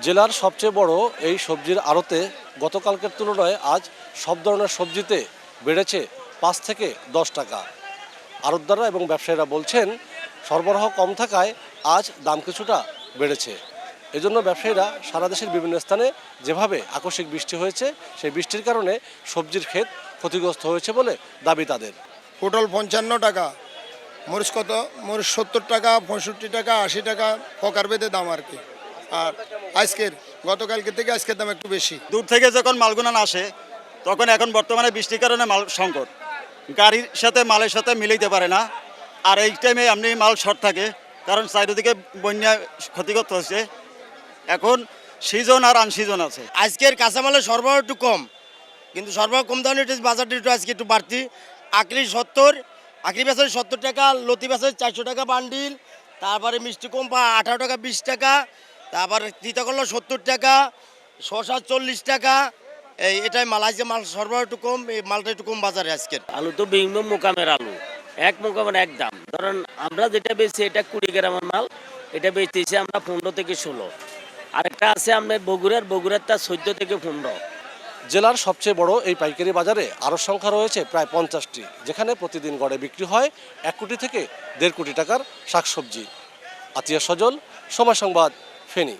জেলার সবচেয়ে বড় এই সবজির আড়তে গতকালকের তুলনায় আজ সব ধরনের সবজিতে বেড়েছে 5 থেকে 10 টাকা। আড়তদাররা এবং ব্যবসায়ীরা বলছেন সরবরাহ কম থাকায় আজ দাম কিছুটা বেড়েছে। এজন্য ব্যবসায়ীরা সারা দেশের বিভিন্ন স্থানে যেভাবে আকস্মিক বৃষ্টি হয়েছে সেই বৃষ্টির কারণে সবজির ক্ষেত ক্ষতিগ্রস্ত হয়েছে বলে দাবি তাদের। পটল 55 টাকা, মরিচ কত, মরিচ 70 টাকা, 65 টাকা, 80 টাকা প্রকার ভেদে দাম আর কি। আর গতকালকে থেকে আজকের দাম একটু বেশি। দূর থেকে যখন মালগুনা আসে তখন এখন বর্তমানে বৃষ্টির কারণে মাল সংকট, গাড়ির সাথে মালের সাথে মিলাইতে পারে না। আর এই টাইমে এমনি মাল শর্ট থাকে, কারণ চারিদিকে বন্যা ক্ষতিগ্রস্ত হচ্ছে। এখন সিজন আর আনসিজন আছে। আজকের কাঁচামালের সরবরাহ একটু কম, কিন্তু সরবরাহ কম দামে বাজারটা একটু আজকে একটু বাড়তি। আকরি 70, আকরি বেচারে 70 টাকা, লতি বেচারে 400 টাকা বান্ডিল। তারপরে মিষ্টি কম 18 টাকা 20 টাকা, তারপরে তিতাকলা 70 টাকা, শসা 40 টাকা। এটাই মাল আজকে মাল সরবরাহ একটু কম, এই মালটা একটু কম বাজারে আজকের। আলু তো বিভিন্ন মোকামের আলু, এক মোকামের এক দাম। ধরেন আমরা যেটা বেচছি এটা 20 গ্রামের মাল, এটা বেচতেছি আমরা 15 থেকে 16। আরেকটা আছে আপনার বগুড়ারটা 14 থেকে 15। জেলার সবচেয়ে বড় এই পাইকারি বাজারে আড়ত সংখ্যা রয়েছে প্রায় 50টি, যেখানে প্রতিদিন গড়ে বিক্রি হয় 1 কোটি থেকে 1.5 কোটি টাকার শাকসবজি। আতিয়া সজল, সময় সংবাদ, ফেনী।